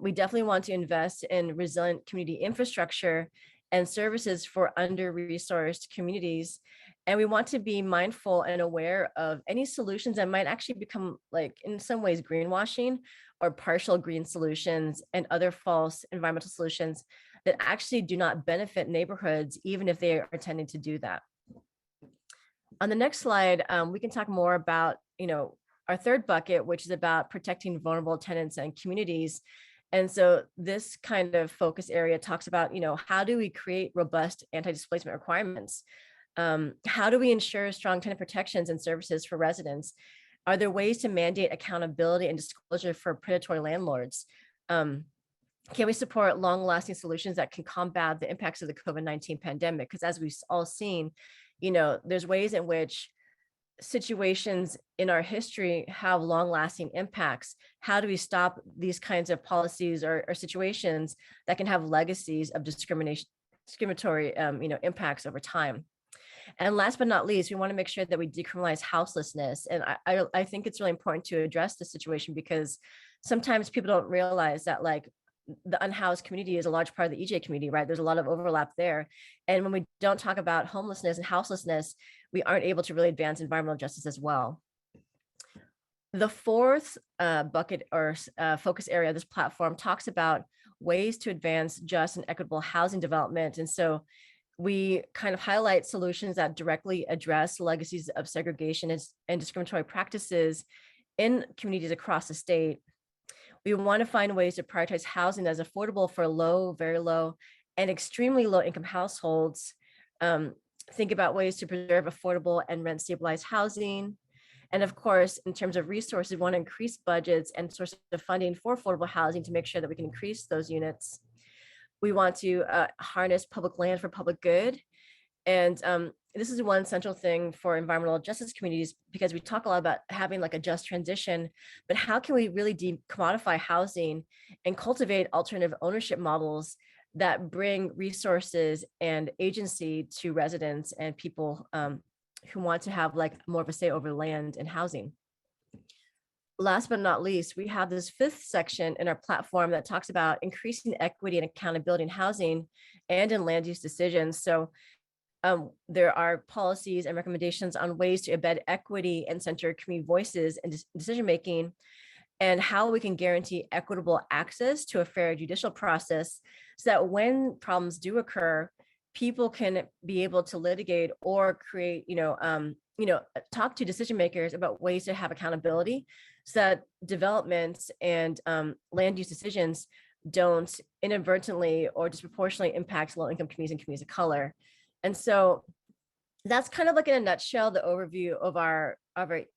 We definitely want to invest in resilient community infrastructure and services for under-resourced communities. And we want to be mindful and aware of any solutions that might actually become, like, in some ways, greenwashing or partial green solutions and other false environmental solutions that actually do not benefit neighborhoods, even if they are intending to do that. On the next slide, we can talk more about, our third bucket, which is about protecting vulnerable tenants and communities. And so this kind of focus area talks about, how do we create robust anti-displacement requirements? How do we ensure strong tenant protections and services for residents? Are there ways to mandate accountability and disclosure for predatory landlords? Can we support long-lasting solutions that can combat the impacts of the COVID-19 pandemic? Because as we've all seen, there's ways in which situations in our history have long-lasting impacts. How do we stop these kinds of policies or situations that can have legacies of discriminatory impacts over time? And last but not least, we want to make sure that we decriminalize houselessness. And I think it's really important to address this situation, because sometimes people don't realize that, like, the unhoused community is a large part of the EJ community, right? There's a lot of overlap there. And when we don't talk about homelessness and houselessness, we aren't able to really advance environmental justice as well. The fourth bucket or focus area of this platform talks about ways to advance just and equitable housing development. And so we kind of highlight solutions that directly address legacies of segregation and discriminatory practices in communities across the state. We want to find ways to prioritize housing that's affordable for low, very low, and extremely low income households. Think about ways to preserve affordable and rent stabilized housing. And of course, in terms of resources, we want to increase budgets and sources of funding for affordable housing to make sure that we can increase those units. We want to harness public land for public good. And this is one central thing for environmental justice communities, because we talk a lot about having like a just transition, but how can we really decommodify housing and cultivate alternative ownership models that bring resources and agency to residents and people who want to have like more of a say over land and housing. Last but not least, we have this 5th section in our platform that talks about increasing equity and accountability in housing and in land use decisions. So there are policies and recommendations on ways to embed equity and center community voices in decision-making, and how we can guarantee equitable access to a fair judicial process so that when problems do occur, people can be able to litigate or create, talk to decision makers about ways to have accountability so that developments and land use decisions don't inadvertently or disproportionately impact low-income communities and communities of color. And so that's kind of like in a nutshell, the overview of our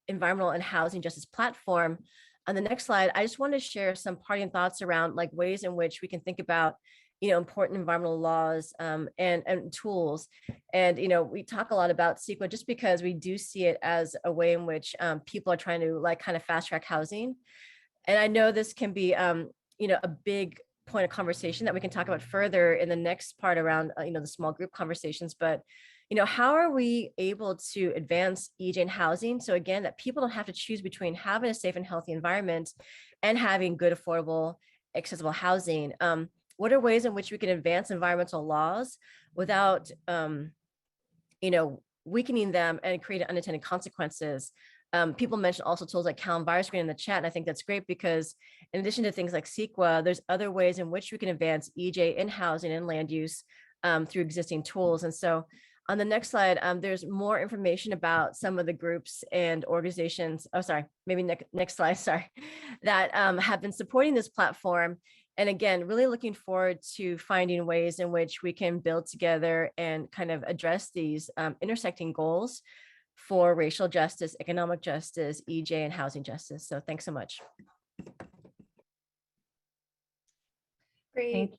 environmental and housing justice platform. On the next slide, I just want to share some parting thoughts around like ways in which we can think about, important environmental laws and tools. And, we talk a lot about CEQA just because we do see it as a way in which people are trying to like kind of fast track housing. And I know this can be, a big point of conversation that we can talk about further in the next part around, the small group conversations. But, how are we able to advance EJ in housing? So again, that people don't have to choose between having a safe and healthy environment and having good, affordable, accessible housing. What are ways in which we can advance environmental laws without, weakening them and creating unintended consequences? People mentioned also tools like Cal and Virus Screen in the chat, and I think that's great because in addition to things like CEQA, there's other ways in which we can advance EJ in housing and land use through existing tools. And so on the next slide, there's more information about some of the groups and organizations, next slide, that have been supporting this platform. And again, really looking forward to finding ways in which we can build together and kind of address these intersecting goals for racial justice, economic justice, EJ, and housing justice. So thanks so much. Great.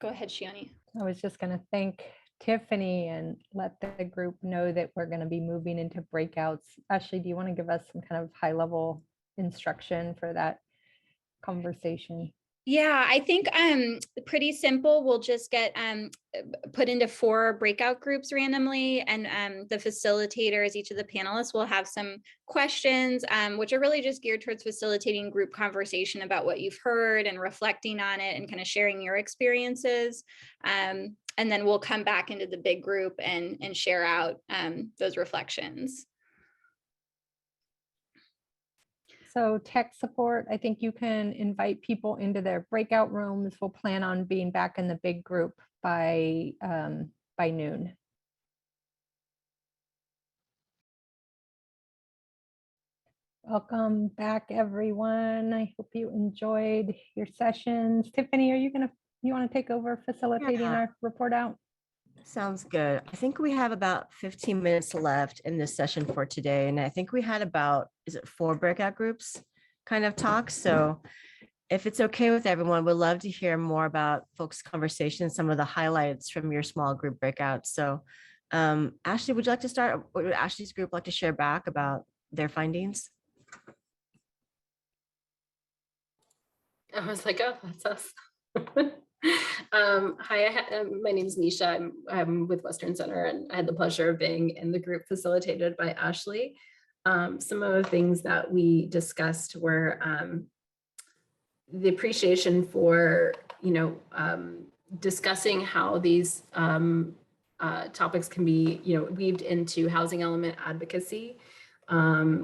Go ahead, Shioni. I was just going to thank Tiffany and let the group know that we're going to be moving into breakouts. Ashley, do you want to give us some kind of high level instruction for that conversation? Yeah, I think pretty simple. We'll just get put into 4 breakout groups randomly, and the facilitators, each of the panelists, will have some questions, which are really just geared towards facilitating group conversation about what you've heard and reflecting on it and kind of sharing your experiences. And then we'll come back into the big group and share out those reflections. So tech support, I think you can invite people into their breakout rooms. We'll plan on being back in the big group by noon. Welcome back, everyone. I hope you enjoyed your sessions. Tiffany, you want to take over facilitating our report out? Sounds good. I think we have about 15 minutes left in this session for today. And I think we had about, 4 breakout groups kind of talks. So if it's okay with everyone, we'd love to hear more about folks' conversations, some of the highlights from your small group breakouts. So Ashley, would you like to start? Would Ashley's group like to share back about their findings? I was like, oh, that's us. Hi, my name is Nisha. I'm with Western Center, and I had the pleasure of being in the group facilitated by Ashley. Some of the things that we discussed were the appreciation for, discussing how these topics can be, weaved into housing element advocacy,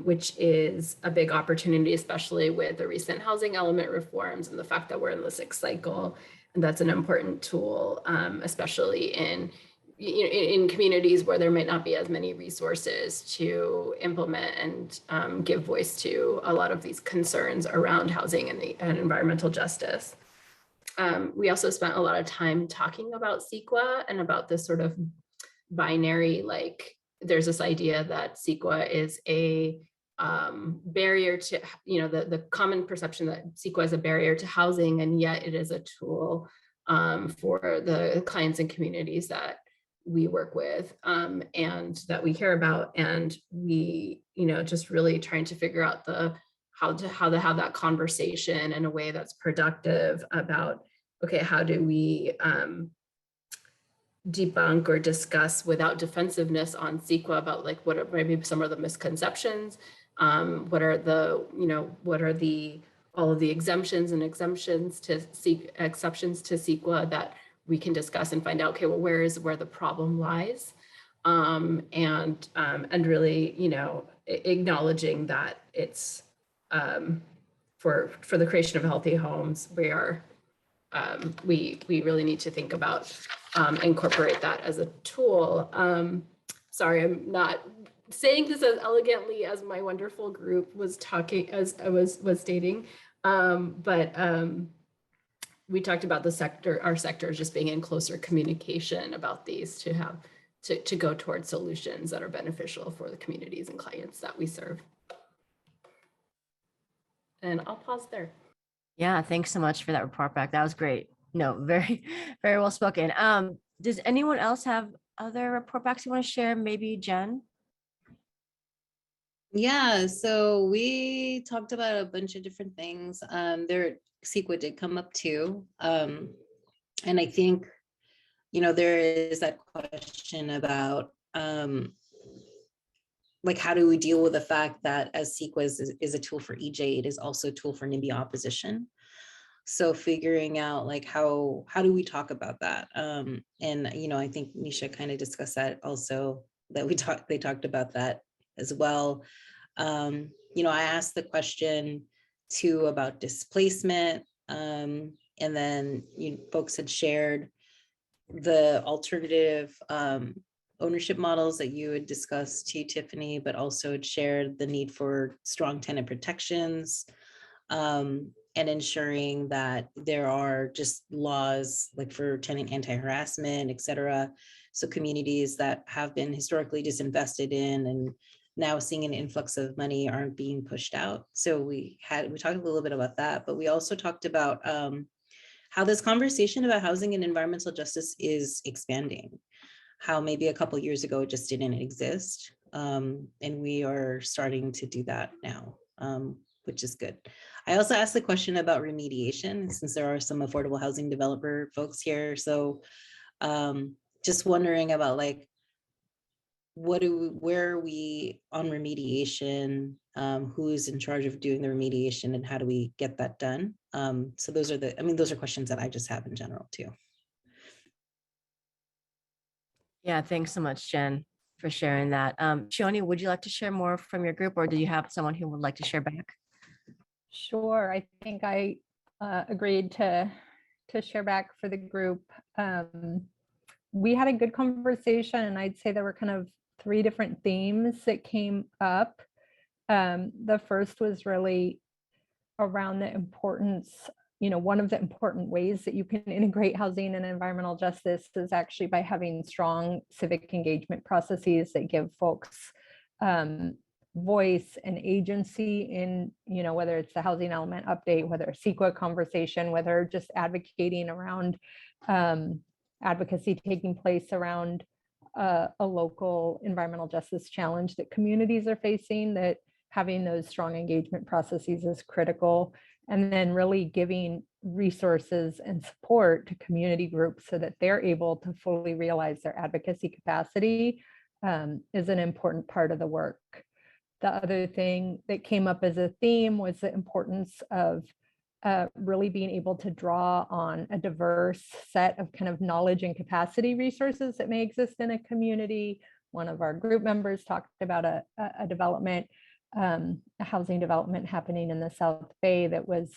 which is a big opportunity, especially with the recent housing element reforms and the fact that we're in the 6th cycle. And that's an important tool, especially in in communities where there might not be as many resources to implement and give voice to a lot of these concerns around housing and environmental justice. We also spent a lot of time talking about CEQA and about this sort of binary, like there's this idea that CEQA is a barrier to, the common perception that CEQA is a barrier to housing, and yet it is a tool for the clients and communities that we work with and that we care about. And we, just really trying to figure out how to have that conversation in a way that's productive about, okay, how do we debunk or discuss without defensiveness on CEQA about like what are maybe some of the misconceptions, what are all of the exemptions and exceptions to CEQA that we can discuss and find out, okay, well, where the problem lies, and really, acknowledging that it's for the creation of healthy homes, we really need to think about incorporate that as a tool. Sorry, I'm not saying this as elegantly as my wonderful group was talking, as I was stating, but we talked about our sectors just being in closer communication about these to go towards solutions that are beneficial for the communities and clients that we serve. And I'll pause there. Yeah, thanks so much for that report back. That was great. No, very, very well spoken. Does anyone else have other report backs you want to share? Maybe Jen? Yeah, so we talked about a bunch of different things. CEQA did come up too. And I think, there is that question about like, how do we deal with the fact that as CEQA is a tool for EJ, it is also a tool for NIMBY opposition. So figuring out like, how do we talk about that? And, I think Nisha kind of discussed that also, that they talked about that as well. I asked the question too about displacement, and then folks had shared the alternative ownership models that you had discussed too, Tiffany, but also had shared the need for strong tenant protections, and ensuring that there are just laws like for tenant anti-harassment, et cetera. So communities that have been historically disinvested in and now seeing an influx of money aren't being pushed out. So we talked a little bit about that, but we also talked about how this conversation about housing and environmental justice is expanding, how maybe a couple of years ago it just didn't exist. And we are starting to do that now, which is good. I also asked the question about remediation, since there are some affordable housing developer folks here. So just wondering about like, where are we on remediation? Who's in charge of doing the remediation and how do we get that done? So those are questions that I just have in general too. Yeah, thanks so much, Jen, for sharing that. Shioni, would you like to share more from your group, or do you have someone who would like to share back? Sure. I think I agreed to share back for the group. We had a good conversation, and I'd say there were kind of 3 different themes that came up. The first was really around the importance, one of the important ways that you can integrate housing and environmental justice is actually by having strong civic engagement processes that give folks voice and agency in, whether it's the housing element update, whether a CEQA conversation, whether just advocating around advocacy taking place around a local environmental justice challenge that communities are facing, that having those strong engagement processes is critical. And then really giving resources and support to community groups so that they're able to fully realize their advocacy capacity is an important part of the work. The other thing that came up as a theme was the importance of really being able to draw on a diverse set of kind of knowledge and capacity resources that may exist in a community. One of our group members talked about a development, a housing development happening in the South Bay that was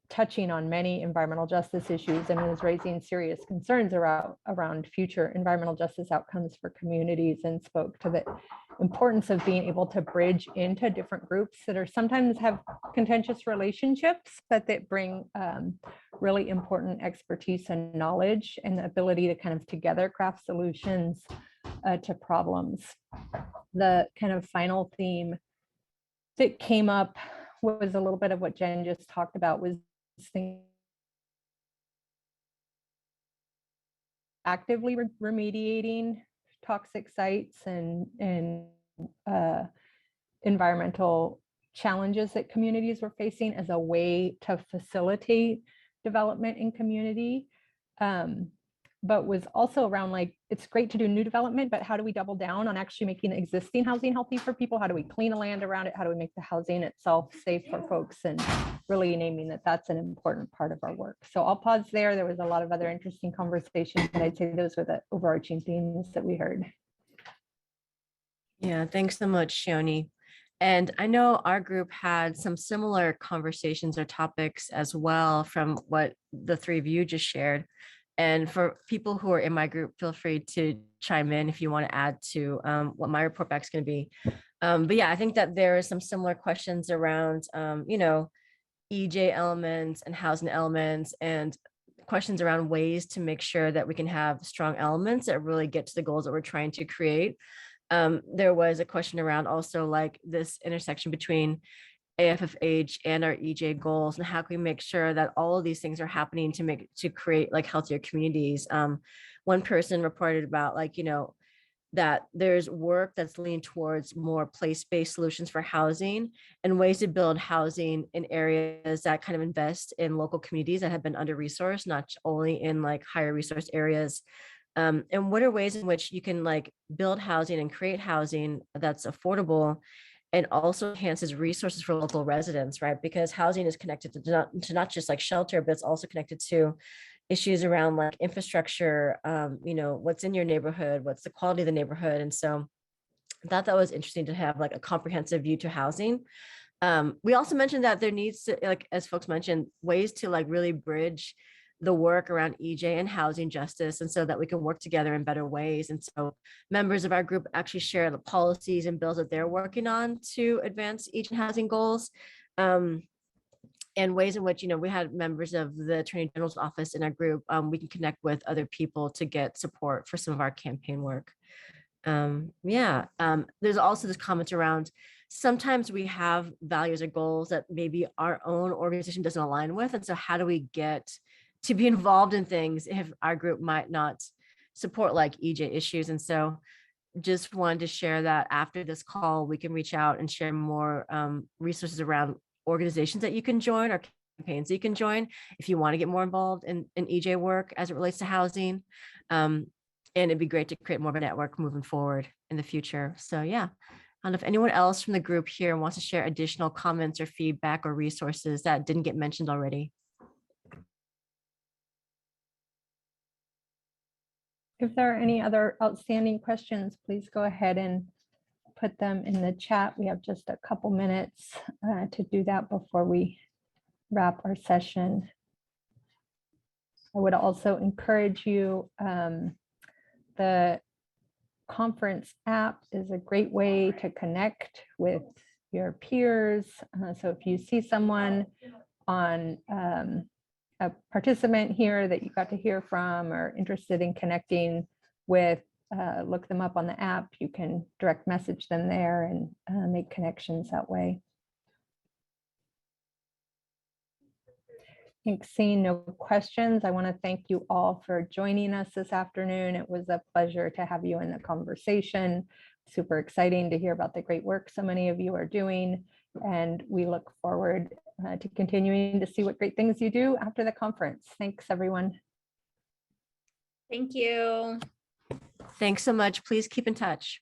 touching on many environmental justice issues and was raising serious concerns around future environmental justice outcomes for communities, and spoke to the importance of being able to bridge into different groups that are sometimes have contentious relationships, but that bring really important expertise and knowledge and the ability to kind of together craft solutions to problems. The kind of final theme that came up was a little bit of what Jen just talked about, was actively remediating toxic sites and environmental challenges that communities were facing as a way to facilitate development in community. But was also around, like, it's great to do new development, but how do we double down on actually making existing housing healthy for people? How do we clean the land around it? How do we make the housing itself safe for folks? And really naming that that's an important part of our work. So I'll pause there. There was a lot of other interesting conversations, but I'd say those were the overarching themes that we heard. Yeah, thanks so much, Shioni. And I know our group had some similar conversations or topics as well from what the three of you just shared. And for people who are in my group, feel free to chime in if you want to add to what my report back is going to be. But yeah, I think that there are some similar questions around, EJ elements and housing elements, and questions around ways to make sure that we can have strong elements that really get to the goals that we're trying to create. There was a question around also like this intersection between AFFH and our EJ goals, and how can we make sure that all of these things are happening to create like healthier communities. One person reported about that there's work that's leaned towards more place-based solutions for housing and ways to build housing in areas that kind of invest in local communities that have been under-resourced, not only in like higher resource areas. And what are ways in which you can like build housing and create housing that's affordable and also enhances resources for local residents, right? Because housing is connected to not just like shelter, but it's also connected to issues around like infrastructure, what's in your neighborhood, what's the quality of the neighborhood. And so I thought that was interesting to have like a comprehensive view to housing. We also mentioned that there needs to, like, as folks mentioned, ways to like really bridge the work around EJ and housing justice, and so that we can work together in better ways. And so members of our group actually share the policies and bills that they're working on to advance EJ and housing goals, and ways in which, we had members of the Attorney General's office in our group. We can connect with other people to get support for some of our campaign work. There's also this comment around sometimes we have values or goals that maybe our own organization doesn't align with. And so how do we get to be involved in things if our group might not support like EJ issues? And so just wanted to share that after this call, we can reach out and share more resources around organizations that you can join or campaigns that you can join if you want to get more involved in EJ work as it relates to housing. And it'd be great to create more of a network moving forward in the future. So yeah, I don't know if anyone else from the group here wants to share additional comments or feedback or resources that didn't get mentioned already. If there are any other outstanding questions, please go ahead and put them in the chat. We have just a couple minutes to do that before we wrap our session. I would also encourage you, the conference app is a great way to connect with your peers. So if you see someone on a participant here that you got to hear from or interested in connecting with, look them up on the app. You can direct message them there and make connections that way. I think seeing no questions, I want to thank you all for joining us this afternoon. It was a pleasure to have you in the conversation. Super exciting to hear about the great work so many of you are doing. And we look forward to continuing to see what great things you do after the conference. Thanks, everyone. Thank you. Thanks so much. Please keep in touch.